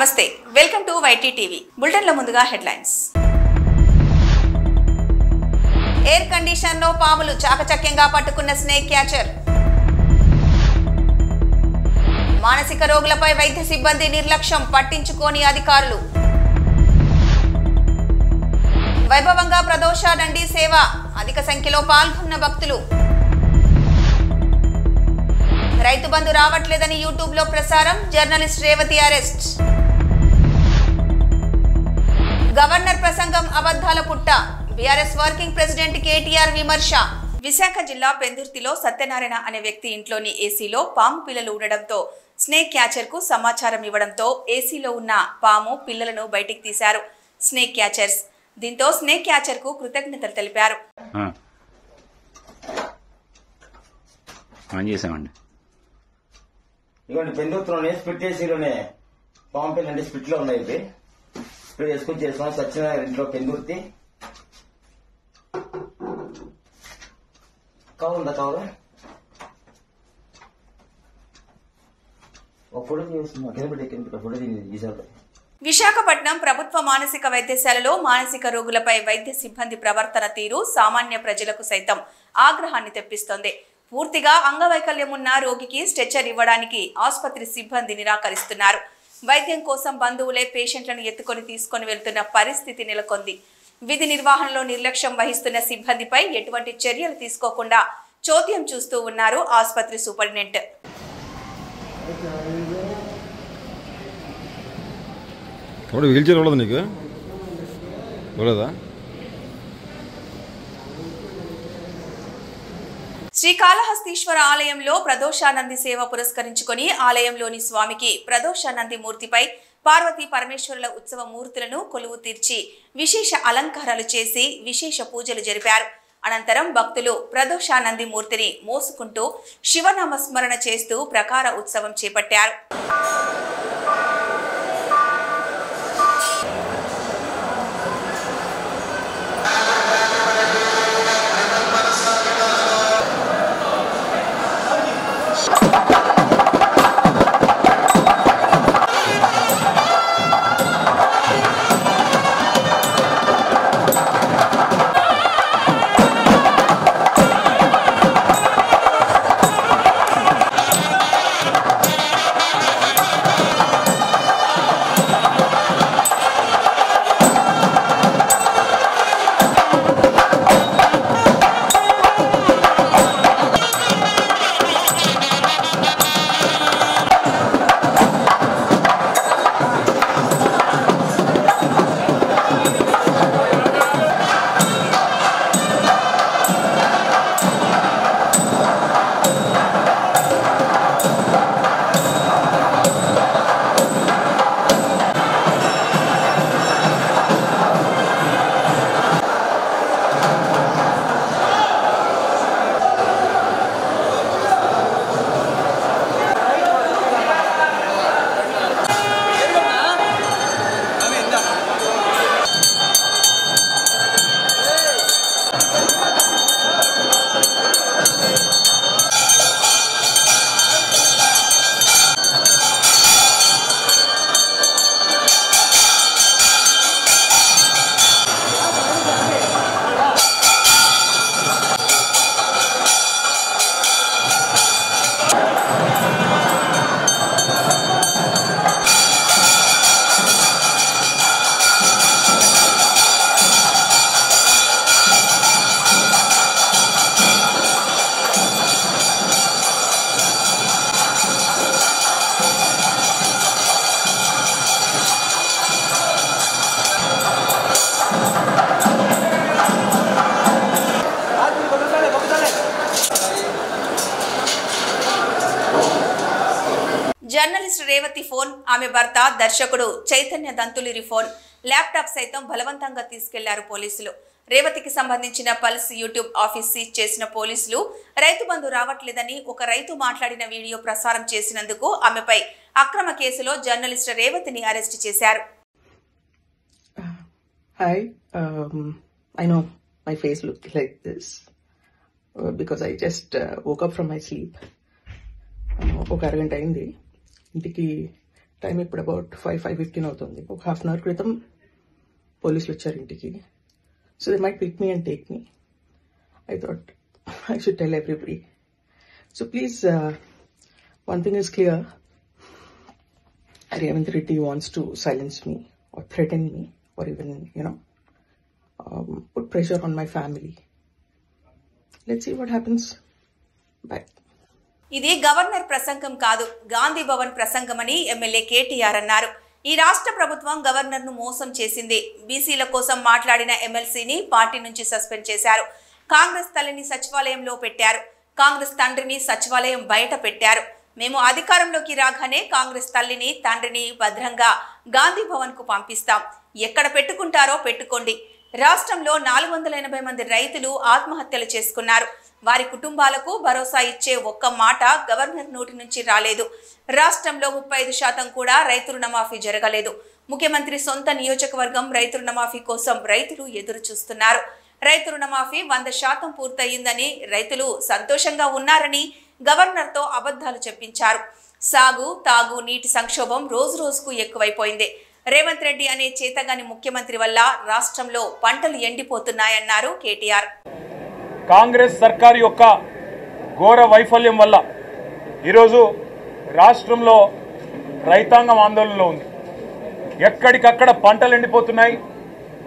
నమస్తే, welcome to YT TV. బులెటిన్ల ముందుగా headlines. Air condition లో పాములు చాకచక్యంగా పట్టుకున్న స్నేక్ క్యాచర్. మానసిక రోగులపై వైద్య సిబ్బంది నిర్లక్ష్యం, పట్టించుకోని అధికారులు. వైభవంగా ప్రదోష దండి సేవ, అధిక సంఖ్యలో పాల్గొన్న భక్తులు. రైతు బంధు రావట్లేదని యూట్యూబ్ లో ప్రసారం, జర్నలిస్ట్ రేవతి అరెస్ట్. గవర్నర్ ప్రసంగం అబద్ధాల పుట్ట, బీఆర్ఎస్ వర్కింగ్ ప్రెసిడెంట్ కేటీఆర్ విమర్శ. విశాఖ జిల్లా పెందుర్తిలో సత్యనారాయణ అనే వ్యక్తి ఇంట్లోని ఏసీలో పాము పిల్లలు ఉండడంతో స్నేక్ క్యాచర్ కు సమాచారం ఇవ్వడంతో ఏసీలో ఉన్న పాము పిల్లలను బయటికి తీశారు స్నేక్ క్యాచర్స్. దీంతో స్నేక్ క్యాచర్ కు కృతజ్ఞతలు తెలిపారు. ఇవ్వండి పెందుతులోనే స్ప్లిట్ ఏసీలోనే పాము పిల్లలు అంటే స్ప్లిట్ లో ఉన్నాయి. ఇప్పుడు వేసుకొని చేసుకున్నాం. సత్యనారాయణ ఇంట్లో పెందుర్తి కావుందా కావాలి ఒక ఫోటో తీసుకున్నా ఫోటో తీసారు. విశాఖపట్నం ప్రభుత్వ మానసిక వైద్యశాలలో మానసిక రోగులపై వైద్య సిబ్బంది ప్రవర్తన తీరు సామాన్య ప్రజలకు సైతం ఆగ్రహాన్ని తెప్పిస్తోంది. పూర్తిగా అంగవైకల్యం ఉన్న రోగికి స్ట్రెచర్ ఇవ్వడానికి ఆసుపత్రి సిబ్బంది నిరాకరిస్తున్నారు. వైద్యం కోసం బంధువులే పేషెంట్లను ఎత్తుకొని తీసుకొని వెళ్తున్న పరిస్థితి నెలకొంది. విధి నిర్వహణలో నిర్లక్ష్యం వహిస్తున్న సిబ్బందిపై ఎటువంటి చర్యలు తీసుకోకుండా చోద్యం చూస్తూ ఉన్నారు ఆసుపత్రి సూపరింటెండెంట్. శ్రీకాళహస్తీశ్వర ఆలయంలో ప్రదోషానంది సేవ పురస్కరించుకొని ఆలయంలోని స్వామికి ప్రదోషానంది మూర్తిపై పార్వతీ పరమేశ్వరుల ఉత్సవ మూర్తులను కొలువు తీర్చి విశేష అలంకారాలు చేసి విశేష పూజలు జరిపారు. అనంతరం భక్తులు ప్రదోషానంది మూర్తిని మోసుకుంటూ శివనామస్మరణ చేస్తూ ప్రకార ఉత్సవం చేపట్టారు. జర్నలిస్ట్ రేవతి ఫోన్, ఆమె భర్త దర్శకుడు చైతన్య దంతులిరి ఫోన్, ల్యాప్టాప్ సైతం బలవంతంగా తీసుకెళ్లారు పోలీసులు. రేవతికి సంబంధించిన పల్స్ యూట్యూబ్ ఆఫీస్ సీజ్ చేసిన పోలీసులు రైతు బంధు రావట్లేదని ఒక రైతు మాట్లాడిన వీడియో ప్రసారం చేసినందుకు ఆమెపై అక్రమ కేసులో జర్నలిస్ట్ రేవతిని అరెస్ట్ చేశారు. Hi, I know my face looks like this because I just woke up from my sleep. ఒక అరగంట అయింది. ఇంటికి టైం ఇప్పుడు అబౌట్ 5:15 అవుతుంది. ఒక హాఫ్ అన్ అవర్ క్రితం పోలీసులు వచ్చారు ఇంటికి. So they might pick me and take me. I thought I should tell everybody. So please, one thing is clear. Revant Reddy wants to silence me or threaten me or even, put pressure on my family. Let's see what happens. Bye. ఇది governor ప్రసంగం కాదు, Gandhi Bhavan ప్రసంగమని MLA KTR అన్నారు. ఈ రాష్ట్ర ప్రభుత్వం గవర్నర్ను మోసం చేసింది. బీసీల కోసం మాట్లాడిన ఎమ్మెల్సీని పార్టీ నుంచి సస్పెండ్ చేశారు. కాంగ్రెస్ తల్లిని సచివాలయంలో పెట్టారు. కాంగ్రెస్ తండ్రిని సచివాలయం బయట పెట్టారు. మేము అధికారంలోకి రాగానే కాంగ్రెస్ తల్లిని తండ్రిని భద్రంగా గాంధీ భవన్ కు పంపిస్తాం. ఎక్కడ పెట్టుకుంటారో పెట్టుకోండి. రాష్ట్రంలో 480 మంది రైతులు ఆత్మహత్యలు చేసుకున్నారు. వారి కుటుంబాలకు భరోసా ఇచ్చే ఒక్క మాట గవర్నర్ నోటి నుంచి రాలేదు. రాష్ట్రంలో 35% కూడా రైతు రుణమాఫీ జరగలేదు. ముఖ్యమంత్రి సొంత నియోజకవర్గం రైతు రుణమాఫీ కోసం రైతులు ఎదురు చూస్తున్నారు. రైతు రుణమాఫీ 100% పూర్తయిందని, రైతులు సంతోషంగా ఉన్నారని గవర్నర్తో అబద్ధాలు చెప్పించారు. సాగు, తాగు, నీటి సంక్షోభం రోజు రోజుకు ఎక్కువైపోయింది. రేవంత్ రెడ్డి అనే చేతగాని ముఖ్యమంత్రి వల్ల రాష్ట్రంలో పంటలు ఎండిపోతున్నాయన్నారు కేటీఆర్. కాంగ్రెస్ సర్కారు యొక్క ఘోర వైఫల్యం వల్ల ఈరోజు రాష్ట్రంలో రైతాంగం ఆందోళనలో ఉంది. ఎక్కడికక్కడ పంటలు ఎండిపోతున్నాయి.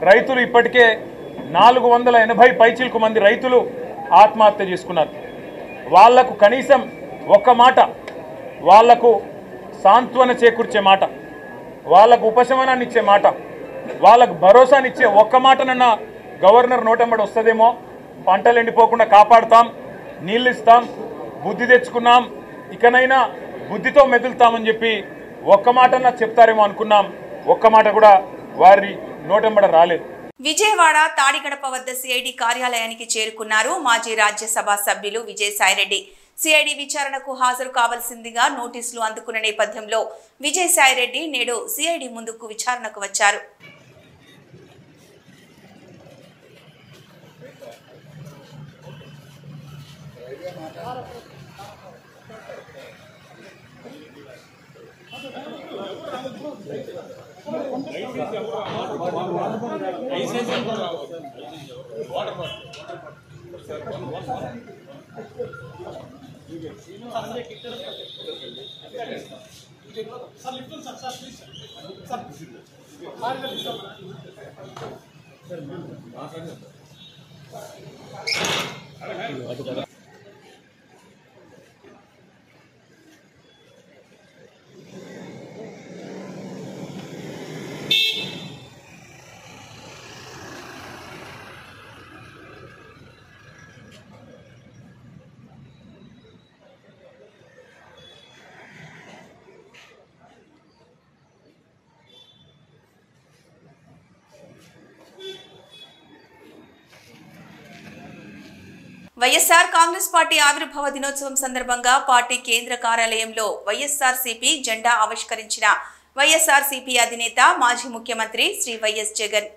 రైతులు ఇప్పటికే 480 పైచిలకు మంది రైతులు ఆత్మహత్య చేసుకున్నారు. వాళ్లకు కనీసం ఒక్క మాట, వాళ్లకు సాంత్వన చేకూర్చే మాట, వాళ్లకు ఉపశమనాన్ని ఇచ్చే మాట, వాళ్ళకు భరోసానిచ్చే ఒక్క మాటనన్నా గవర్నర్ నోటెంబడి వస్తుందేమో. పంటలు ఎండిపోకుండా కాపాడుతాం, నీళ్ళు ఇస్తాం, బుద్ధి తెచ్చుకున్నాం, ఇకనైనా బుద్ధితో మెదులుతామని చెప్పి ఒక్క మాటన్నా చెప్తారేమో అనుకున్నాం. ఒక్క మాట కూడా వారి నోటెంబడ రాలేదు. విజయవాడ తాడిగడప వద్ద సిఐడి కార్యాలయానికి చేరుకున్నారు మాజీ రాజ్యసభ సభ్యులు విజయసాయిరెడ్డి. సిఐడి విచారణకు హాజరు కావాల్సిందిగా నోటీసులు అందుకున్న నేపథ్యంలో విజయసాయిరెడ్డి నేడు సిఐడి ముందుకు విచారణకు వచ్చారు. వైఎస్ఆర్ కాంగ్రెస్ పార్టీ ఆవిర్భావ దినోత్సవం సందర్భంగా పార్టీ కేంద్ర కార్యాలయంలో వైఎస్ఆర్సీపీ జెండా ఆవిష్కరించిన వైఎస్ఆర్సీపీ అధినేత మాజీ ముఖ్యమంత్రి శ్రీ వైఎస్ జగన్.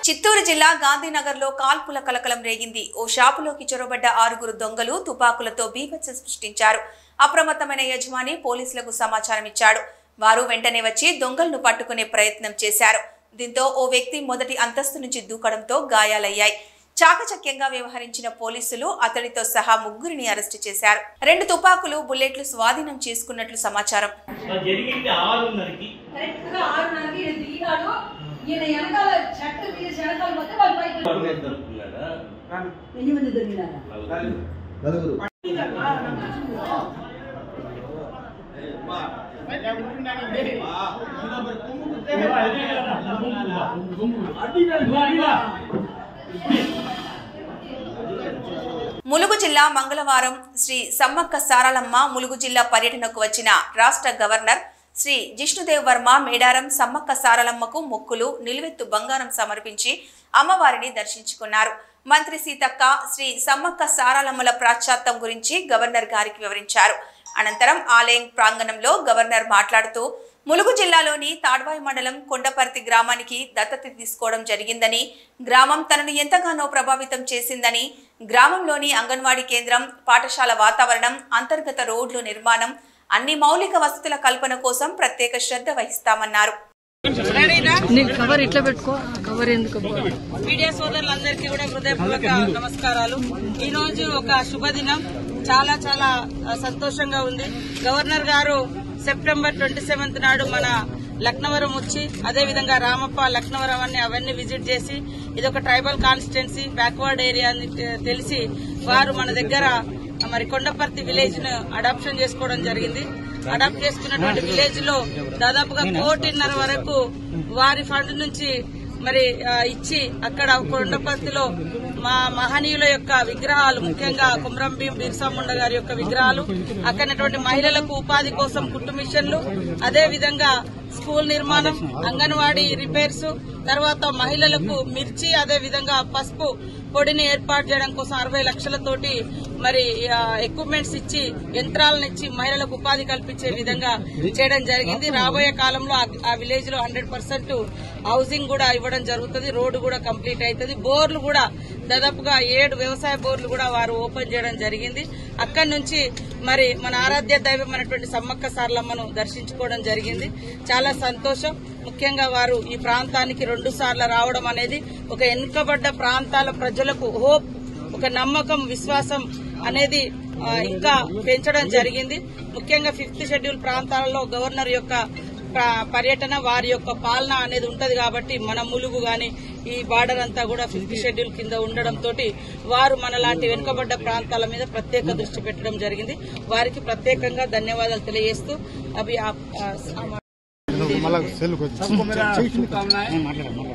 చిత్తూరు జిల్లా గాంధీనగర్లో కాల్పుల కలకలం రేగింది. ఓ షాపులోకి చొరబడ్డ 6 దొంగలు తుపాకులతో బీభత్సం సృష్టించారు. అప్రమత్తమైన యజమాని పోలీసులకు సమాచారం ఇచ్చాడు. వారు వెంటనే వచ్చి దొంగలను పట్టుకునే ప్రయత్నం చేశారు. దీంతో ఓ వ్యక్తి మొదటి అంతస్తు నుంచి దూకడంతో గాయాలయ్యాయి. చాకచక్యంగా వ్యవహరించిన పోలీసులు అతడితో సహా 3 అరెస్టు చేశారు. 2 తుపాకులు, బుల్లెట్లు స్వాధీనం చేసుకున్నట్లు సమాచారం. ములుగు జిల్లా మంగళవారం శ్రీ సమ్మక్క సారలమ్మ ములుగు జిల్లా పర్యటనకు వచ్చిన రాష్ట్ర గవర్నర్ శ్రీ జిష్ణుదేవ్ వర్మ మేడారం సమ్మక్క సారలమ్మకు మొక్కులు, నిలువెత్తు బంగారం సమర్పించి అమ్మవారిని దర్శించుకున్నారు. మంత్రి సీతక్క శ్రీ సమ్మక్క సారలమ్మల ప్రాశ్చాత్యం గురించి గవర్నర్ గారికి వివరించారు. అనంతరం ఆలయం ప్రాంగణంలో గవర్నర్ మాట్లాడుతూ ములుగు జిల్లాలోని తాడ్వాయి మండలం కొండపర్తి గ్రామానికి దత్తత తీసుకోవడం జరిగిందని, గ్రామం తనను ఎంతగానో ప్రభావితం చేసిందని, గ్రామంలోని అంగన్వాడీ కేంద్రం, పాఠశాల వాతావరణం, అంతర్గత రోడ్లు నిర్మాణం, అన్ని మౌలిక వసతుల కల్పన కోసం ప్రత్యేక శ్రద్ధ వహిస్తామన్నారు. మీడియా సోదరులందరికీ కూడా హృదయపూర్వక నమస్కారాలు. ఈ రోజు ఒక శుభదినం, చాలా చాలా సంతోషంగా ఉంది. గవర్నర్ గారు సెప్టెంబర్ 27 నాడు మన లక్నవరం వచ్చి, అదేవిధంగా రామప్ప, లక్నవరం అవన్నీ విజిట్ చేసి, ఇది ఒక ట్రైబల్ కాన్స్టిట్యున్సీ, బ్యాక్వర్డ్ ఏరియా అని తెలిసి వారు మన దగ్గర మరి కొండపర్తి విలేజ్ ను అడాప్షన్ చేసుకోవడం జరిగింది. అడాప్ట్ చేసుకున్నటువంటి విలేజ్ లో దాదాపుగా 1.5 కోటి వరకు వారి ఫండ్ నుంచి మరి ఇచ్చి, అక్కడ కొండపర్తిలో మా మహనీయుల యొక్క విగ్రహాలు, ముఖ్యంగా కుమ్రం భీం బిర్సా ముండా గారి యొక్క విగ్రహాలు, అక్కడటువంటి మహిళలకు ఉపాధి కోసం కుట్టు మిషన్లు, అదేవిధంగా స్కూల్ నిర్మాణం, అంగన్వాడీ రిపేర్స్, తర్వాత మహిళలకు మిర్చి, అదేవిధంగా పసుపు పొడిని ఏర్పాటు చేయడం కోసం 60 లక్షలతోటి మరి ఎక్విప్మెంట్స్ ఇచ్చి, యంత్రాలను ఇచ్చి మహిళలకు ఉపాధి కల్పించే విధంగా చేయడం జరిగింది. రాబోయే కాలంలో ఆ విలేజ్ లో 100% హౌసింగ్ కూడా ఇవ్వడం జరుగుతుంది. రోడ్డు కూడా కంప్లీట్ అవుతుంది. బోర్లు కూడా దాదాపుగా 7 వ్యవసాయ బోర్లు కూడా వారు ఓపెన్ చేయడం జరిగింది. అక్కడి నుంచి మరి మన ఆరాధ్య దైవం అనేటువంటి సమ్మక్క సారలమ్మను దర్శించుకోవడం జరిగింది. చాలా సంతోషం. ముఖ్యంగా వారు ఈ ప్రాంతానికి 2 సార్లు రావడం అనేది ఒక వెనుకబడ్డ ప్రాంతాల ప్రజలకు హోప్, ఒక నమ్మకం, విశ్వాసం అనేది ఇంకా పెంచడం జరిగింది. ముఖ్యంగా 5th షెడ్యూల్ ప్రాంతాలలో గవర్నర్ యొక్క పర్యటన, వారి యొక్క పాలన అనేది ఉంటది కాబట్టి మన ములుగు గాని ఈ బార్డర్ అంతా కూడా 5th షెడ్యూల్ కింద ఉండడంతో వారు మన లాంటి వెనుకబడ్డ ప్రాంతాల మీద ప్రత్యేక దృష్టి పెట్టడం జరిగింది. వారికి ప్రత్యేకంగా ధన్యవాదాలు తెలియజేస్తూ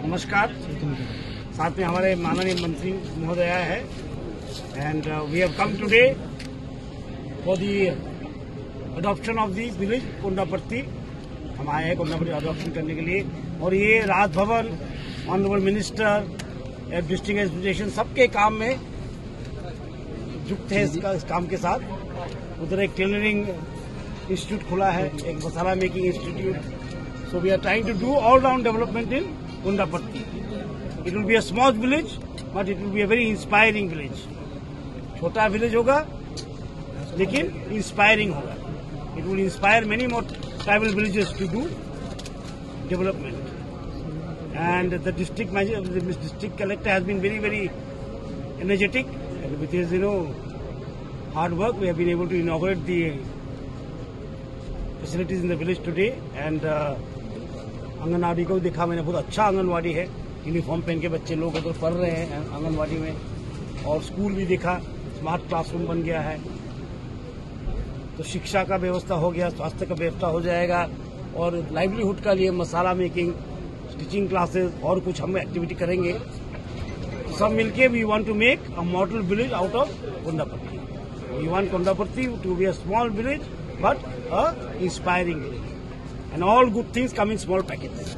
नमस्कार। साथ में हमारे माननीय मंत्री महोदय है and we have come today for the adoption of the village Kondapatti. हम आए हैं कोंडापट्टी अडॉप्शन करने के लिए, और ये Raj Bhavan, honourable minister, district administration सबके काम में युक्त है इस काम के साथ। उधर एक टेलरिंग इंस्टीट्यूट खुला है, एक masala making institute. So we are trying to do all-round development in Kondapatti. It will be a small village, but it will be a very inspiring village. छोटा village होगा, लेकिन inspiring होगा. It will inspire many more tribal villages to do development. And the district collector has been very, very energetic, and with his hard work, we have been able to inaugurate the facilities in the village today. And anganwadi को देखा मैंने, बहुत अच्छा आंगनवाड़ी है। Uniform पहन के बच्चे लोग उधर पढ़ रहे हैं आंगनवाड़ी में, और स्कूल भी देखा, स्मार्ट क्लासरूम बन गया है। तो शिक्षा का व्यवस्था हो गया, स्वास्थ्य का व्यवस्था हो जाएगा, और लाइवलीहुड का लिए मसाला मेकिंग, स्टिचिंग क्लासेस और कुछ हम एक्टिविटी करेंगे। तो सब मिलके we want to make a model village out of Kondapatti. We want Kondapatti to be a small village but a inspiring village, and all good things come in small packets.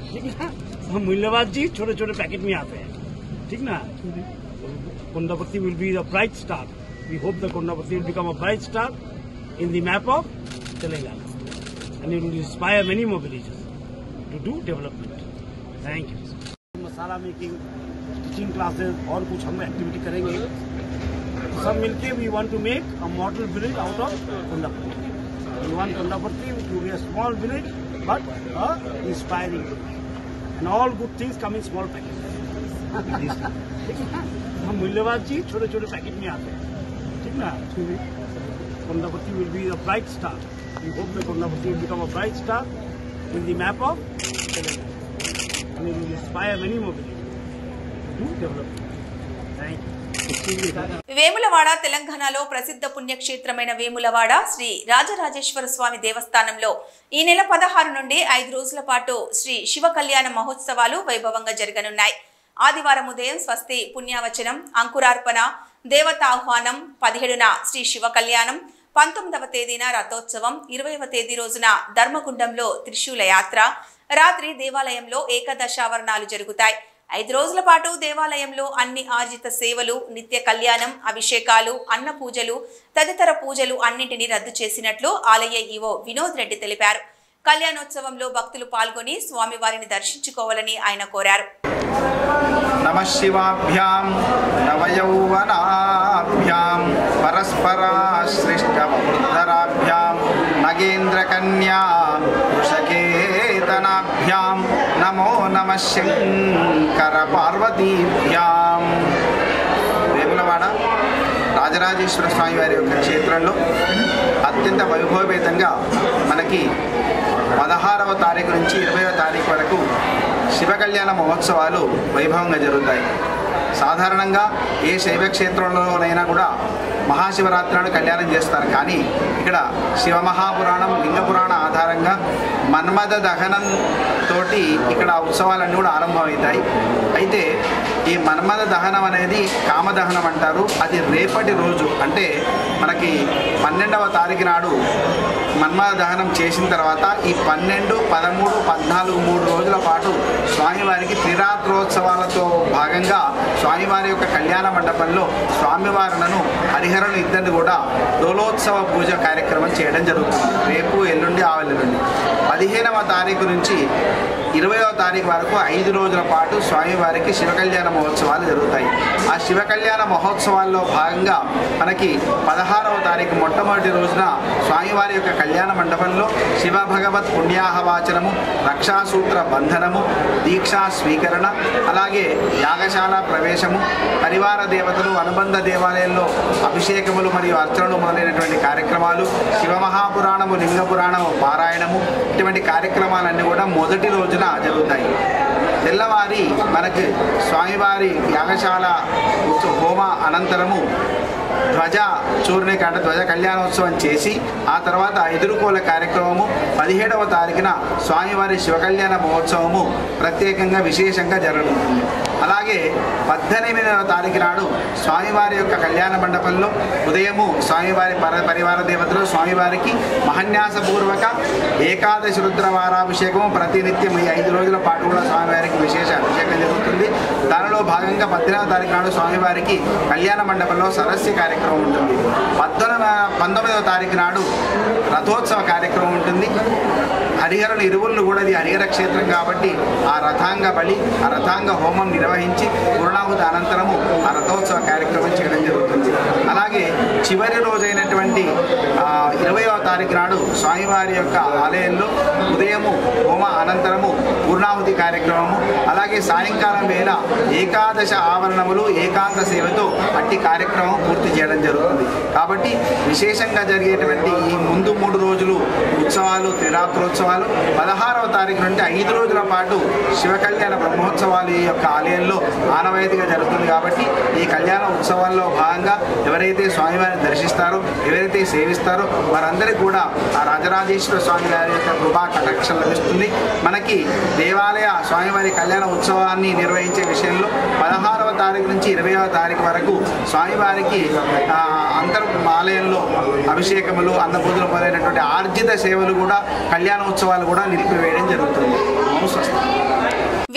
ठीक ना, मूल्यवान जी छोटे छोटे पैकेट में आते हैं, ठीक ना। Kondapatti will be the bright star. We hope that Kondapatti will become a bright star in the map of Telangana, and it will inspire many more villages to do development. Thank you. Masala making, teaching classes और कुछ हम activity करेंगे। सब मिलके we want to make a model village out of Kundapur. We want Kundapur to be a small village but a inspiring and all good things come in small packet. हम मूल्यवान चीज छोटे छोटे पैकेट में आते हैं, ठीक ना। Kundapur will be a bright star. We hope that Kundapur will become a bright star in the map of Telangana and it will inspire many more people to develop. Thank you. Vemulawada తెలంగాణలో ప్రసిద్ధ పుణ్యక్షేత్రమైన వేములవాడ శ్రీ రాజరాజేశ్వర స్వామి దేవస్థానంలో ఈ నెల 16 నుండి 5 రోజుల పాటు శ్రీ శివ కళ్యాణ మహోత్సవాలు వైభవంగా జరగనున్నాయి. ఆదివారం ఉదయం స్వస్తి పుణ్యావచనం, అంకురార్పణ, దేవతాహ్వానం, 17న శ్రీ శివ కళ్యాణం, 19వ తేదీన రథోత్సవం, 20వ తేదీ రోజున ధర్మగుండంలో త్రిశూల యాత్ర, రాత్రి దేవాలయంలో ఏకాదశావరణాలు జరుగుతాయి. 5 రోజుల పాటు దేవాలయంలో అన్ని ఆర్జిత సేవలు, నిత్య కళ్యాణం, అభిషేకాలు, అన్న పూజలు తదితర పూజలు అన్నింటినీ రద్దు చేసినట్లు ఆలయ ఈవో వినోద్ రెడ్డి తెలిపారు. కళ్యాణోత్సవంలో భక్తులు పాల్గొని స్వామివారిని దర్శించుకోవాలని ఆయన కోరారు. నమః శివాభ్యాం నవయౌవనాభ్యాం పరస్పరాశ్లిష్టవృద్ధరాభ్యాం నగేంద్రకన్యా వృషకేతనాభ్యాం నమో నమః శంకర పార్వతీభ్యాం. వేములవాడ రాజరాజేశ్వర స్వామి వారి యొక్క క్షేత్రంలో అత్యంత వైభవపేతంగా మనకి 16వ తారీఖు నుంచి 20వ తారీఖు వరకు శివ కళ్యాణ మహోత్సవాలు వైభవంగా జరుగుతాయి. సాధారణంగా ఏ శైవ క్షేత్రంలోనైనా కూడా మహాశివరాత్రి నాడు కళ్యాణం చేస్తారు. కానీ ఇక్కడ శివమహాపురాణం, లింగపురాణ ఆధారంగా మన్మథ దహనం తోటి ఇక్కడ ఉత్సవాలన్నీ కూడా ఆరంభమవుతాయి. అయితే ఈ మన్మథ దహనం అనేది కామదహనం అంటారు. అది రేపటి రోజు అంటే మనకి 12వ తారీఖు నాడు మన్మథ దహనం చేసిన తర్వాత ఈ 12, 13, 14 3 రోజుల పాటు స్వామివారికి త్రిరాత్రోత్సవాలతో భాగంగా స్వామివారి యొక్క కళ్యాణ మండపంలో స్వామివారులను హరిహరులు ఇద్దరిని కూడా దోలోత్సవ పూజ కార్యక్రమం చేయడం జరుగుతుంది. రేపు, ఎల్లుండి, ఆవెల్లుండి 15వ తారీఖు నుంచి 20వ తారీఖు వరకు 5 రోజుల పాటు స్వామివారికి శివ కళ్యాణ మహోత్సవాలు జరుగుతాయి. ఆ శివ కళ్యాణ మహోత్సవాల్లో భాగంగా మనకి 16వ తారీఖు మొట్టమొదటి రోజున స్వామివారి యొక్క కళ్యాణ మండపంలో శివ భగవత్ పుణ్యాహవాచనము, రక్షాసూత్ర బంధనము, దీక్షా స్వీకరణ, అలాగే యాగశాల ప్రవేశము, పరివార దేవతలు, అనుబంధ దేవాలయాల్లో అభిషేకములు మరియు అర్చనలు మొదలైనటువంటి కార్యక్రమాలు, శివమహాపురాణము, లింగపురాణము పారాయణము, ఇటువంటి కార్యక్రమాలన్నీ కూడా మొదటి రోజున జరుగుతాయి. తెల్లవారి మనకు స్వామివారి యాగశాల హోమ అనంతరము ధ్వజ చూర్ణికాండ ధ్వజ కళ్యాణోత్సవం చేసి ఆ తర్వాత ఎదుర్కోల కార్యక్రమము 17వ తారీఖున స్వామివారి శివ కళ్యాణ మహోత్సవము ప్రత్యేకంగా విశేషంగా జరుగుతుంది. అలాగే 18వ తారీఖు నాడు స్వామివారి యొక్క కళ్యాణ మండపంలో ఉదయము స్వామివారి పరివార దేవతలు స్వామివారికి మహాన్యాసపూర్వక ఏకాదశి రుద్రవారాభిషేకము ప్రతినిత్యం ఈ 5 రోజుల పాటు కూడా స్వామివారికి విశేష అభిషేకం జరుగుతుంది. దానిలో భాగంగా 18వ తారీఖు నాడు స్వామివారికి కళ్యాణ మండపంలో సరస్య కార్యక్రమం ఉంటుంది. 19వ తారీఖు నాడు రథోత్సవ కార్యక్రమం ఉంటుంది. హరిహరుల ఇరువులను కూడా ఇది హరిహర క్షేత్రం కాబట్టి ఆ రథాంగ బలి, ఆ రథాంగ హోమం నిర్వహించి పూర్ణాహుతి అనంతరము ఆ రథోత్సవ కార్యక్రమం చేయడం జరుగుతుంది. అలాగే చివరి రోజైనటువంటి 20వ తారీఖు నాడు స్వామివారి యొక్క ఆలయంలో ఉదయము హోమ అనంతరము పూర్ణాహుతి కార్యక్రమము, అలాగే సాయంకాలం వేళ ఏకాదశ ఆవరణములు ఏకాంత సేవతో అట్టి కార్యక్రమం పూర్తి చేయడం జరుగుతుంది. కాబట్టి విశేషంగా జరిగేటువంటి ఈ ముందు 3 రోజులు ఉత్సవాలు, త్రిరాత్రోత్సవాలు, 16వ తారీఖు నుండి 5 రోజుల పాటు శివ కళ్యాణ బ్రహ్మోత్సవాలు ఈ యొక్క ఆలయంలో ఆనవాయితీగా జరుగుతుంది. కాబట్టి ఈ కళ్యాణ ఉత్సవాల్లో భాగంగా ఎవరైతే స్వామివారిని దర్శిస్తారో, ఎవరైతే సేవిస్తారో వారందరికీ కూడా ఆ రాజరాజేశ్వర స్వామి వారి యొక్క కృపా కటాక్షం లభిస్తుంది. మనకి దేవాలయ స్వామివారి కళ్యాణ ఉత్సవాన్ని నిర్వహించే విషయంలో 16వ తారీఖు నుంచి 20వ తారీఖు వరకు స్వామివారికి ఆలయంలో అభిషేకములు, అన్నపూజలు మొదలైనటువంటి ఆర్జిత సేవలు కూడా కళ్యాణోత్సవాలు కూడా నిలిపివేయడం జరుగుతుంది.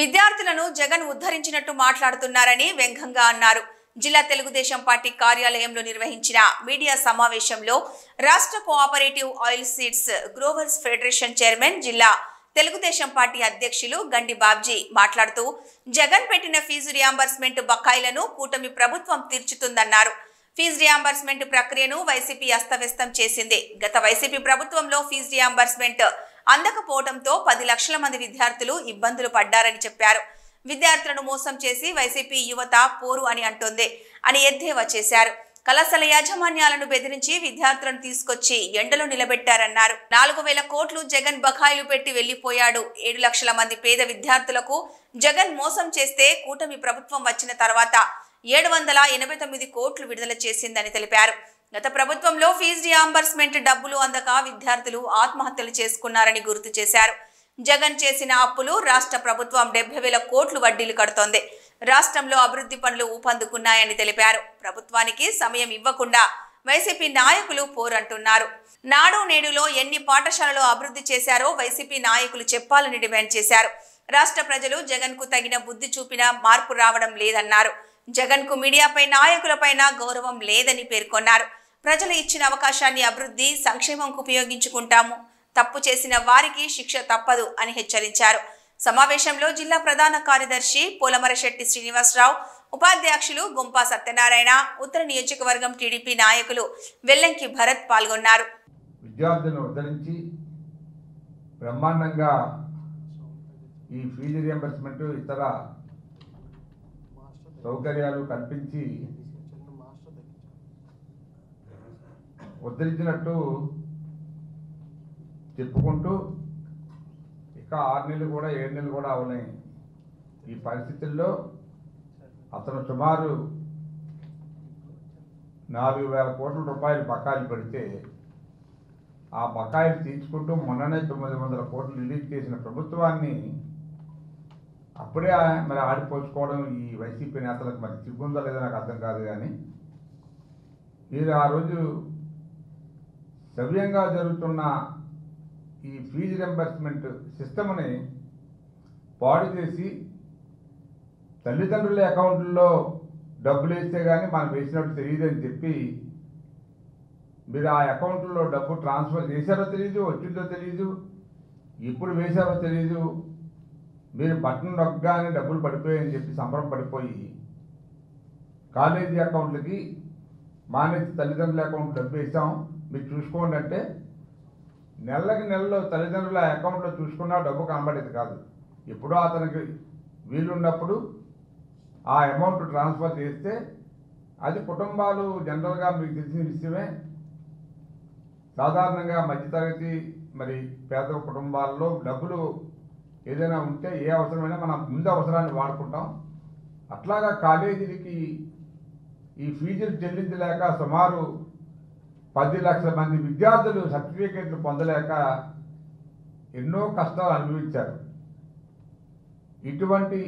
విద్యార్థులను జగన్ ఉద్ధరించినట్టు మాట్లాడుతున్నారని వ్యంగ్యంగా అన్నారు. జిల్లా తెలుగుదేశం పార్టీ కార్యాలయంలో నిర్వహించిన మీడియా సమావేశంలో రాష్ట్ర cooperative oil seeds growers federation chairman, జిల్లా తెలుగుదేశం పార్టీ అధ్యక్షులు గండి బాబ్జీ మాట్లాడుతూ జగన్ పెట్టిన ఫీజు రియంబర్స్మెంట్ బకాయిలను కూటమి ప్రభుత్వం తీర్చుతుందన్నారు. ఫీజు రియంబర్స్మెంట్ ప్రక్రియను వైసీపీ అస్తవ్యస్తం చేసింది. గత వైసీపీ ప్రభుత్వంలో ఫీజు రియంబర్స్మెంట్ అందకపోవడంతో 10 లక్షల మంది విద్యార్థులు ఇబ్బందులు పడ్డారని చెప్పారు. విద్యార్థులను మోసం చేసి వైసీపీ యువత పోరు అని అంటోంది అని ఎద్దేవా చేశారు. కళాశాల యాజమాన్యాలను బెదిరించి విద్యార్థులను తీసుకొచ్చి ఎండలో నిలబెట్టారన్నారు. 4000 కోట్లు జగన్ బకాయిలు పెట్టి వెళ్లిపోయాడు. 7 లక్షల మంది పేద విద్యార్థులకు జగన్ మోసం చేస్తే కూటమి ప్రభుత్వం వచ్చిన తర్వాత 789 కోట్లు విడుదల చేసిందని తెలిపారు. గత ప్రభుత్వంలో ఫీజు రియంబర్స్మెంట్ డబ్బులు అందక విద్యార్థులు ఆత్మహత్యలు చేసుకున్నారని గుర్తు చేశారు. జగన్ చేసిన అప్పులు రాష్ట్ర ప్రభుత్వం 70,000 కోట్లు వడ్డీలు కడుతోంది. రాష్ట్రంలో అభివృద్ధి పనులు ఊపందుకున్నాయని తెలిపారు. ప్రభుత్వానికి సమయం ఇవ్వకుండా వైసీపీ నాయకులు పోరంటున్నారు. నాడు నేడులో ఎన్ని పాఠశాలలు అభివృద్ధి చేశారో వైసీపీ నాయకులు చెప్పాలని డిమాండ్ చేశారు. రాష్ట్ర ప్రజలు జగన్ కు తగిన బుద్ధి చూపినా మార్పు రావడం లేదన్నారు. జగన్ కు మీడియాపై నాయకులపైన గౌరవం లేదని పేర్కొన్నారు. ప్రజలు ఇచ్చిన అవకాశాన్ని అభివృద్ధి సంక్షేమంకు ఉపయోగించుకుంటాము. తప్పు చేసిన వారికి శిక్ష తప్పదు అని హెచ్చరించారు. సమావేశంలో జిల్లా ప్రధాన కార్యదర్శి పోలమరశెట్టి శ్రీనివాసరావు, ఉపాధ్యక్షులు గుంపా సత్యనారాయణ, ఉత్తర నియోజకవర్గం టీడీపీ నాయకులు వెల్లంకి భరత్ పాల్గొన్నారు. విద్యార్థులను ఉద్ధరించి బ్రహ్మాండంగా ఈ ఫీజు రియంబర్స్మెంట్ ఇతర సౌకర్యాలు కల్పించి ఉద్ధరించినట్టు చెప్పుకుంటూ ఇక 6 నెలలు కూడా 7 నెలలు కూడా అవలేని ఈ పరిస్థితుల్లో అతను సుమారు 4,000 కోట్ల రూపాయలు బకాయిలు పెడితే ఆ బకాయిలు తీర్చుకుంటూ మొన్ననే 900 కోట్లు రిలీజ్ చేసిన ప్రభుత్వాన్ని అప్పుడే మరి ఆడిపోసుకోవడం ఈ వైసీపీ నేతలకు మరి సిగ్గుందో లేదో నాకు అర్థం కాదు. కానీ మీరు ఆ రోజు సవ్యంగా జరుగుతున్న ఈ ఫీజు రియంబర్స్మెంట్ సిస్టమ్ని పాడు చేసి తల్లిదండ్రుల అకౌంట్లో డబ్బులు వేస్తే కానీ మనం వేసినట్టు తెలియదని చెప్పి మీరు ఆ అకౌంట్లో డబ్బు ట్రాన్స్ఫర్ చేశారో తెలియదు, వచ్చిందో తెలియదు, ఇప్పుడు వేశారో తెలియదు. మీరు బటన్ నొక్కగానే డబ్బులు పడిపోయాయని చెప్పి సంబరం పడిపోయి కాలేజీ అకౌంట్లకి మానేసి తల్లిదండ్రుల అకౌంట్ డబ్బు వేసాం మీరు చూసుకోండి అంటే నెలలో తల్లిదండ్రుల అకౌంట్లో చూసుకున్నా డబ్బు కనబడేది కాదు. ఎప్పుడో అతనికి వీలున్నప్పుడు ఆ అమౌంట్ ట్రాన్స్ఫర్ చేస్తే అది కుటుంబాలు జనరల్గా మీకు తెలిసిన విషయమే. సాధారణంగా మధ్యతరగతి మరి పేద కుటుంబాల్లో డబ్బులు ఏదైనా ఉంటే ఏ అవసరమైనా మనం ముందు అవసరాన్ని వాడుకుంటాం. అట్లాగా కాలేజీలకి ఈ ఫీజులు చెల్లించలేక సుమారు 10 లక్షల మంది విద్యార్థులు సర్టిఫికేట్లు పొందలేక ఎన్నో కష్టాలు అనుభవించారు. ఇటువంటి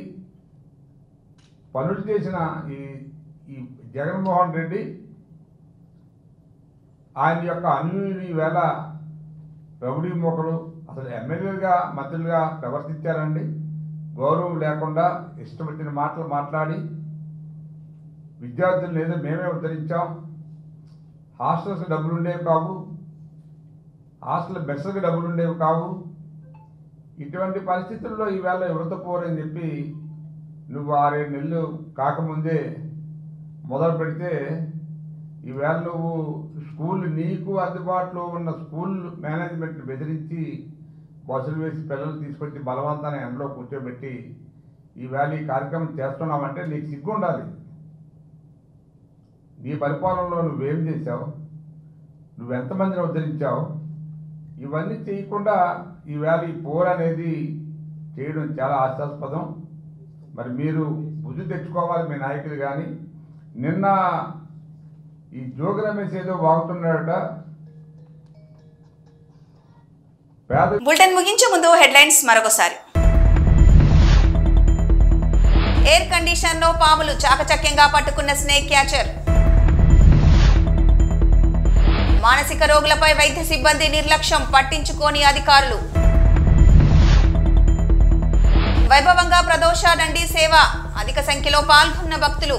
పనులు చేసిన ఈ జగన్మోహన్ రెడ్డి ఆయన యొక్క అనుయూని వేళ రౌడీ మోకలు అసలు ఎమ్మెల్యేలుగా మంత్రులుగా ప్రవర్తించారండి. గౌరవం లేకుండా ఇష్టం వచ్చిన మాటలు మాట్లాడి విద్యార్థులను ఏదో మేమే ఉద్ధరించాం, హాస్టల్స్ డబ్బులు ఉండేవి కావు, హాస్టల్ మెస్సులకు డబ్బులు ఉండేవి కావు. ఇటువంటి పరిస్థితుల్లో ఈవేళ యువత పోరని చెప్పి నువ్వు 6-7 నెలలు కాకముందే మొదలు పెడితే ఈవేళ నువ్వు స్కూల్ నీకు అందుబాటులో ఉన్న స్కూల్ మేనేజ్మెంట్ని బెదిరించి బస్సులు వేసి పిల్లలు తీసుకొచ్చి బలవంతాన్ని ఎండలో కూర్చోబెట్టి ఈవేళ ఈ కార్యక్రమం చేస్తున్నావంటే నీకు సిగ్గు ఉండాలి. నీ పరిపాలనలో నువ్వేం చేశావు, నువ్వెంతమందిని ఉద్ధరించావు, ఇవన్నీ చేయకుండా ఈవేళ ఈ పోర్ అనేది చేయడం చాలా హాస్యాస్పదం. మరి మీరు బుద్ధి తెచ్చుకోవాలి మీ నాయకులు. కానీ నిన్న ఈ జోగి రమేష్ ఏదో వాగుతున్నాడట. బులెటిన్ ముగించే ముందు హెడ్లైన్స్ మరొకసారి. ఎయిర్ కండిషన్ లో పాములు చాకచక్యంగా పట్టుకున్న స్నేక్ క్యాచర్. మానసిక రోగులపై వైద్య సిబ్బంది నిర్లక్ష్యం, పట్టించుకోని అధికారులు. వైభవంగా ప్రదోష దండి సేవ, అధిక సంఖ్యలో పాల్గొన్న భక్తులు.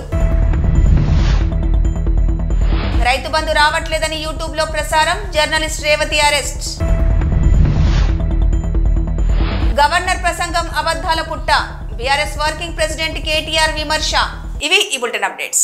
రైతు బంధు రావట్లేదని యూట్యూబ్ లో ప్రసారం, జర్నలిస్ట్ రేవతి అరెస్ట్. ప్రసంగం అబద్ధాల పుట్ట. బీఆర్ఎస్ వర్కింగ్ ప్రెసిడెంట్ కేటీఆర్ విమర్శ. ఇవి ఈ బులెటిన్ అప్డేట్స్.